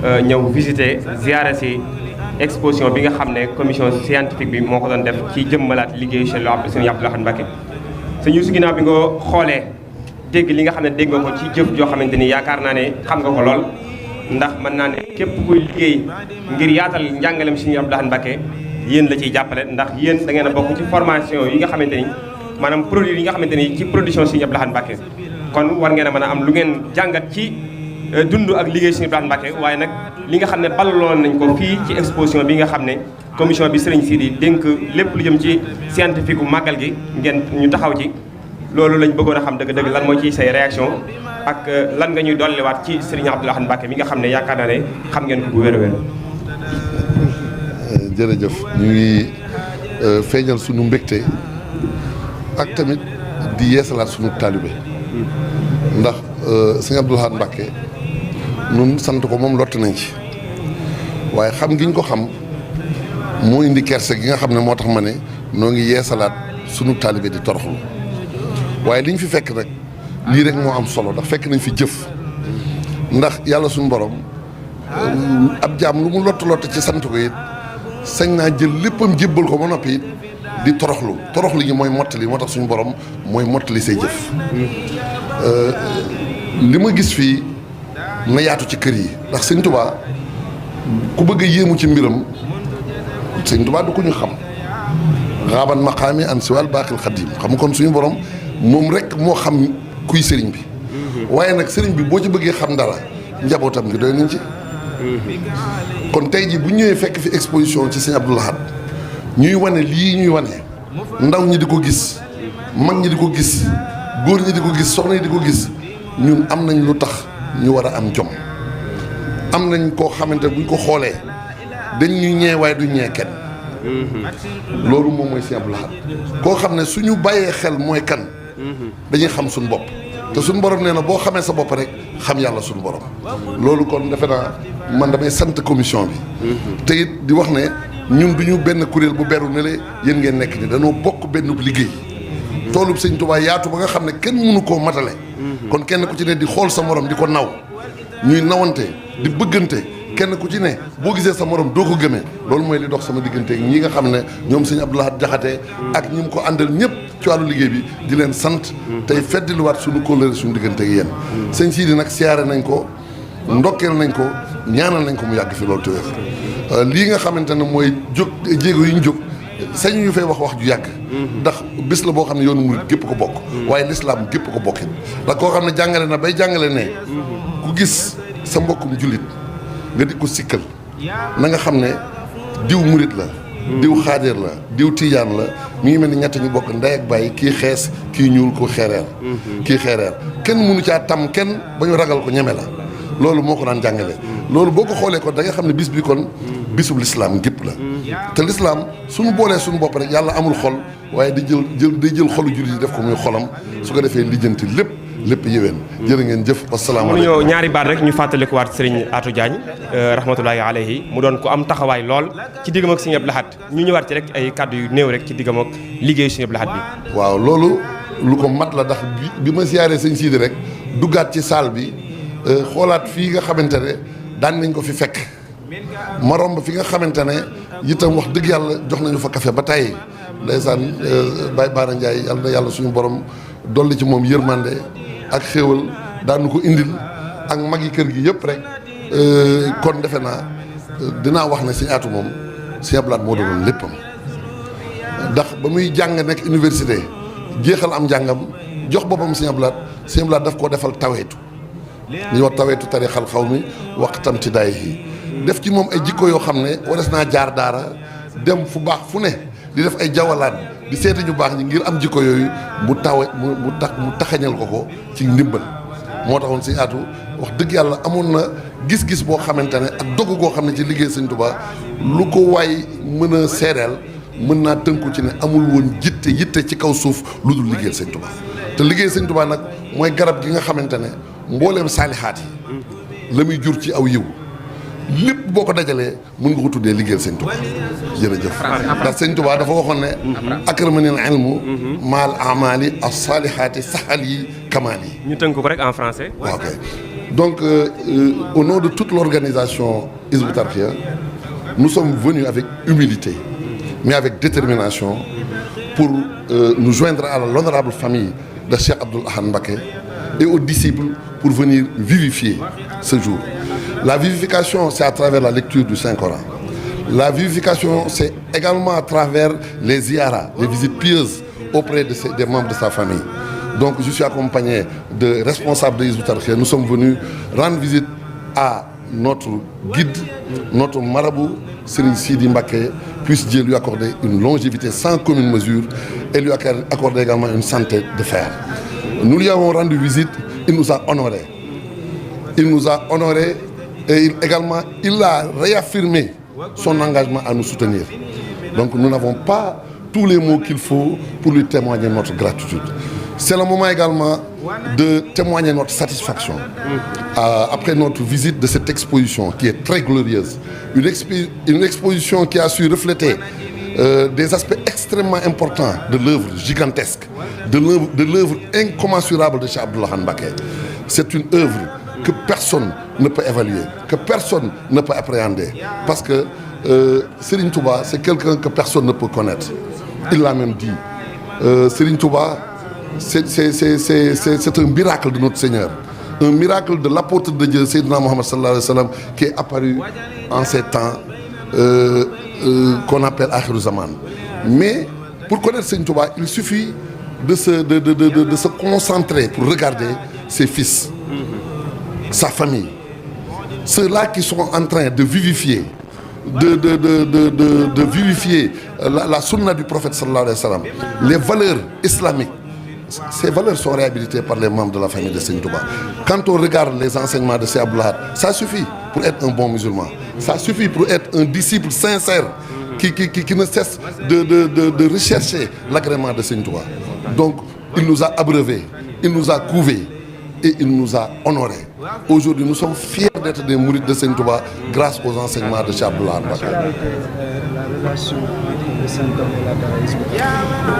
ñëw visiter ziyaare si exposition bi nga xam ne commission scientifique bi moo ko doon def ci jëmmalaat liggéeyu Sëriñ Abdou Lahad Mbacké. sëñ Youssou ginnaaw bi nga xoolee dégg li nga xam ne dégg nga ko ci jëf joo xamante ni yaakaar naa ne xam nga ko lool ndax mën naa ne képp kuy liggéey ngir yaatal njàngalem Sëriñ Abdou Lahad Mbacké yéen la ciy jàppale ndax yéen da ngeen a bokk ci formation yi nga xamante ni maanaam produit yi nga xamante ni ci production Sëriñ Abdou Lahad Mbacké kon war ngeen a mën a am lu ngeen jàngat ci dund ak liggéey Sëriñ Abdou Lahad Mbacké waaye nag li nga xam ne balaloon nañ ko fii ci exposition bi nga xam ne commission bi Serigne Sidi dénk lépp lu jëm ci scientifique u màggal gi ngeen ñu taxaw ci loolu lañ bëggoon a xam dëgg-dëgg lan mooy ci say réaction ak lan nga ñuy dolliwaat ci Serigne Abdou Lahad Mbacké mi nga xam ne yaakaar naa ne xam ngeen ko bu wér a wér. jërëjëf ñu ngi feeñal sunu mbégte ak tamit di yeesalaat sunu taalibe ndax Serigne Abdou Lahad Mbacké nun sant ko moom lott nañ ci waaye xam gi ñu ko xam moo indi kerse gi nga xam ne moo tax ma ne noo ngi yeesalaat sunu taalibe di toroxlu waaye li ñu fi fekk nag lii rek moo am solo ndax fekk nañ fi jëf ndax yàlla suñu borom ab jaam lu mu lott ci sant ko it sañ naa jël léppam jébbal ko ba noppi it di toroxlu gi mooy mottali moo tax suñu borom mooy mottali say jëf li ma gis fii na yaatu ci kër yi ndax sëñ Tuubaa ku bëgg a yéemu ci mbiram sëñ Tuubaa du ko ñu xam xaaban maqaami an siwal baaxil xadim xam kon suñu borom moom rek moo xam kuy sëriñ bi waaye nag sëriñ bi boo ci bëggee xam dara njabootam gi doy nañ ci kon tey ji bu ñëwee fekk fi exposition ci sëñ Abdou Lahad ñuy wane lii ñuy wane ndaw ñi di ko gis mag ñi di ko gis góor ñi di ko gis soxna ñi di ko gis ñun am nañ lu tax ñu war a am jom am nañ koo xamante buñ ko xoolee dañ ñu ñee waaye du ñee kenn loolu moom mooy Sëriñ Abdou Lahad koo xam ne suñu bàyyee xel mooy kan dañuy xam suñu bopp te suñu borom nee na boo xamee sa bopp rek xam yàlla suñu borom loolu kon defe naa man damay sant commission bi te it di wax ne ñun duñu benn kuréel bu beru ne le yéen ngeen nekk ni dañoo bokk benn liggéey toolub Sëñ Tuubaa yaatu ba nga xam ne kenn mënu koo matale kon kenn ku ci ne di xool sa morom di ko naw ñuy nawante di bëggante kenn ku ci ne boo gisee sa morom doo ko gëmee loolu mooy li dox sama diggante ak ñi nga xam ne ñoom Sëñ Abdou Lahad Jaxate ak ñi mu ko àndal ñëpp ci wàllu liggéey bi di leen sant tey feddiluwaat suñu kóllëre suñu diggante ak yéen sëñ Sidi nag siyaare nañ ko ndokkeel nañ ko ñaanal nañ ko mu yàgg fi loolu te wér lii nga xamante ne mooy jóg jéego yi ñu jóg sañu ñu fay wax ju yàgg ndax bés la boo xam ne yoonu murit gépp ko bokk waaye lislaam gépp ko bokkit ndax koo xam ne jàngale na bay jàngale ne ku gis sa mbokkum jullit nga di ko sikkal na nga xam ne diw murit la diw xaadir la diw tijaan la mi ngi mel ni ñett ñu bokk ndey ak bàyyi kii xees kii ñuul ko xeereer kii xeereer kenn mënu caa tam kenn ba ñu ragal ko ñeme la loolu moo ko daan jàngale loolu boo ko xoolee kon da nga xam ne bis bi kon bisub lislaam gépp la te lislaam suñu boolee suñu bopp rek yàlla amul xol waaye day jël xolu jullit yi def ko muy xolam su ko defee lijjanti lépp yéwén jërë ngeen jëf asalaamaaleykum mu ñëw ñaari baat rek ñu fàttalikuwaat Serigne Atou Diagne rahmatullahi alayhi mu doon ko am taxawaay lool ci diggam ak Serigne Abdou Lahad ñu ñëwaat ci rek ay kàddu yu néew rek ci diggam ak liggéeyu Serigne Abdou Lahad bi waaw loolu lu ko mat la ndax bi ma siyaaree sëñ Sidi rek duggaat ci salle bi xoolaat fii nga xamante ne daan nañ ko fi fekk ma romb fi nga xamante ne itam wax dëgg yàlla jox nañu fa café ba tàyyi ndeysaan Baye Baara Ndiaye yàlla na yàlla suñu borom dolli ci moom yërmande ak xéewal daanu ko indil ak mag yi kër gi yëpp rek kon defe naa dinaa wax ne Sëñ Atou moom Sëñ Abdou Lahad moo doonoon léppam ndax ba muy jàng nekk université jeexal am njàngam jox boppam Sëñ Abdou Lahad Sëñ Abdou Lahad daf koo defal taweetu li wax taweetu tarixal xaw mi waxtam ci daay yi def ci moom ay jikko yoo xam ne wares naa jaar daara dem fu baax fu ne di def ay jawalaan di seeti ñu baax ñi ngir am jikko yooyu mu taxañal ko ci ndimbal moo taxoon Sëñ Atou wax dëgg yàlla amoon na gis-gis boo xamante ne ak dogu goo xam ne ci liggéey Sëñ Tuubaa lu ko waay mën a seereel mën naa tënku ci ne amul woon yitte ci kaw suuf lu dul liggéeyal Sëñ Tuubaa te liggéey Sëñ Tuubaa nag mooy garab gi nga xamante ne mbooleem saalixaat yi la muy jur ci aw yiw lépp boo ko dajalee mën nga ko tuddee liggéeyal sëñ Touba jërëjëf ndax sëñ Touba dafa waxoon ne akramanil ilmu maal amali as-salihati sahal yi kamaal yi ñu tënk ko rek en français. ok donc au nom de toute l'organisation Hizbut Tarqiyyah nous sommes venus avec humilité mais avec détermination pour nous joindre à l'honorable famille de Cheikh Abdoul Ahad Mbacké et aux disciples pour venir vivifier ce jour. La vivification, c'est à travers la lecture du Saint-Coran. La vivification, c'est également à travers les ziyaras, les visites pieuses auprès des membres de sa famille. Donc je suis accompagné de responsables de Hizbut Tarqiyyah. Nous sommes venus rendre visite à notre guide, notre marabout, Serigne Sidi Mbacké, puisse Dieu lui accorder une longévité sans commune mesure et lui accorder également une santé de fer. Nous lui avons rendu visite, il nous a honorés. Il nous a honorés et également il a réaffirmé son engagement à nous soutenir. Donc nous n'avons pas tous les mots qu'il faut pour lui témoigner notre gratitude. C'est le moment également de témoigner notre satisfaction après notre visite de cette exposition qui est très glorieuse. Une exposition qui a su refléter des aspects extrêmement importants de l'œuvre gigantesque, de l'œuvre incommensurable de Cheikh Abdoul Ahad Mbacké. C'est une œuvre que personne ne peut évaluer, que personne ne peut appréhender. Parce que Serigne Touba, c'est quelqu'un que personne ne peut connaître. Il l'a même dit. Serigne Touba, c'est un miracle de notre Seigneur. Un miracle de l'apôtre de Dieu, Sayyidina Muhammad sallallahu alayhi wa sallam, qui est apparu en ces temps qu'on appelle Akhirou Zaman. Mais pour connaître Serigne Touba, il suffit de se concentrer pour regarder ses fils, sa famille, ceux-là qui sont en train de vivifier, de vivifier la sunna du prophète sallallahu alayhi wa sallam, les valeurs islamiques. Ces valeurs sont réhabilitées par les membres de la famille de Serigne Touba. Quand on regarde les enseignements de Cheikh Abdoul Ahad, ça suffit pour être un bon musulman. Ça suffit pour être un disciple sincère qui ne cesse de rechercher l'agrément de Serigne Touba. Donc, il nous a abreuvés, il nous a couvés et il nous a honorés. Aujourd'hui, nous sommes fiers d'être des mourides de Serigne Touba grâce aux enseignements de Cheikh Abdoul Ahad Mbacké.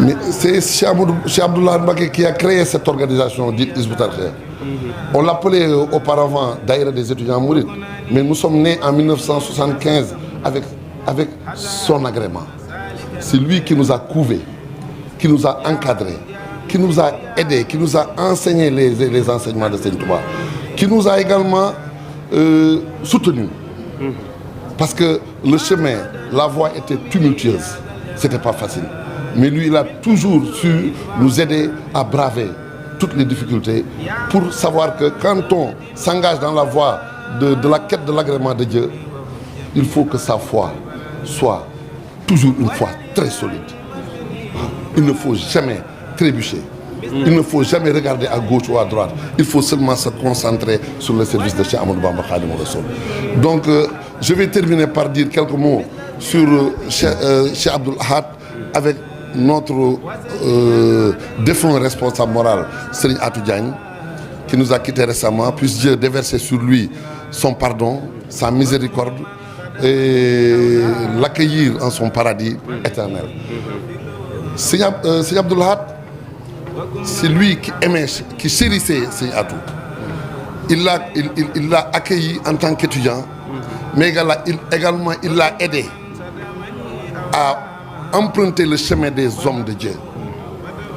Mais c'est Cheikh Abdoul Ahad Mbacké qui a créé cette organisation dite Hizbut Tarqiyyah. On l'appelait auparavant Daïra des étudiants mourides, mais nous sommes nés en 1975 avec son agrément. C'est lui qui nous a couvés, qui nous a encadrés, qui nous a aidés, qui nous a enseigné les enseignements de Serigne Touba, qui nous a également soutenus. Parce que le chemin, la voie était tumultueuse, c'était pas facile. Mais lui, il a toujours su nous aider à braver toutes les difficultés pour savoir que quand on s'engage dans la voie de la quête de l'agrément de Dieu, il faut que sa foi soit toujours une foi très solide. Il ne faut jamais trébucher. Il ne faut jamais regarder à gauche ou à droite. Il faut seulement se concentrer sur le service de Cheikh Ahmadou Bamba Khadimou Rassoul. Donc, je vais terminer par dire quelques mots sur Cheikh Abdoul Ahad avec notre défunt responsable moral, Serigne Atou Diagne, qui nous a quittés récemment. Puisse Dieu déverser sur lui son pardon, sa miséricorde et l'accueillir en son paradis éternel. Serigne Abdoul Ahad, c'est lui qui aimait, qui chérissait Serigne Atou. Il l'a accueilli en tant qu'étudiant, mais également il l'a aidé à emprunter le chemin des hommes de Dieu.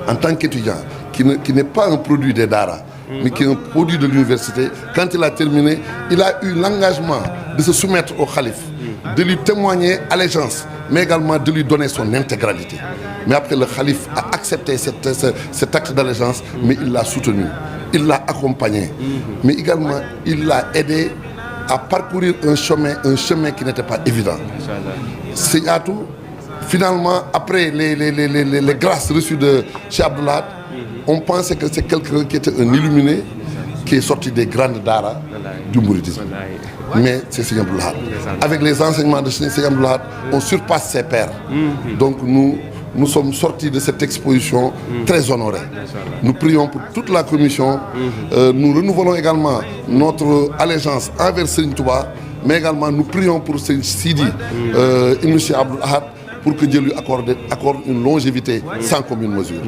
En tant qu'étudiant, qui n'est pas un produit des Dara, mais qui est un produit de l'université, quand il a terminé, il a eu l'engagement de se soumettre au calife, de lui témoigner allégeance, mais également de lui donner son intégralité. Mais après, le calife a accepté cet acte d'allégeance, mais il l'a soutenu, il l'a accompagné, mais également il l'a aidé à parcourir un chemin qui n'était pas évident. Serigne Atou, finalement, après les grâces reçues de Cheikh Abdoul Ahad, on pensait que c'est quelqu'un qui était un illuminé, qui est sorti des grandes daras du mouridisme. Mais c'est Serigne Abdoul Ahad. Avec les enseignements de Serigne Abdoul Ahad, on surpasse ses pairs. Donc nous sommes sortis de cette exposition très honorés. Nous prions pour toute la commission. Nous renouvelons également notre allégeance envers Serigne Touba, mais également nous prions pour ce Sidi Ibn Cheikh Abdoul Ahad pour que Dieu lui accorde une longévité sans commune mesure.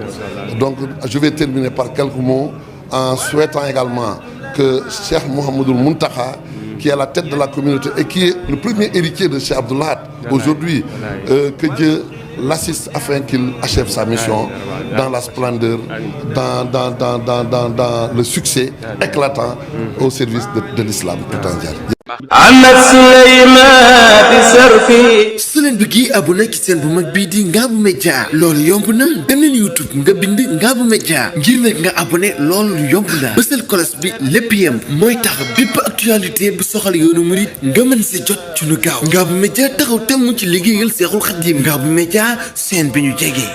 Donc je vais terminer par quelques mots en souhaitant également que Cheikh Mouhamadoul Mountakha, qui est à la tête de la communauté et qui est le premier héritier de Cheikh Abdoul Ahad aujourd'hui, que Dieu l'assiste afin qu'il achève sa mission dans la splendeur, dans le succès éclatant au service de l'islam tout entier. su leen bëggee abonné ci seen bu mag bii di Ngabou Média loolu yomb na dem leen YouTube nga bind Ngabou Média ngir nag nga abonné loolu yomb na bësal cloche bi lépp yem mooy tax bépp actualité bu soxal yoonu murit nga mën si jot ci lu gaaw Ngabou Média taxaw temm ci liggéeyal Seexul Xadiim Ngabou Média seen bi ñu jege.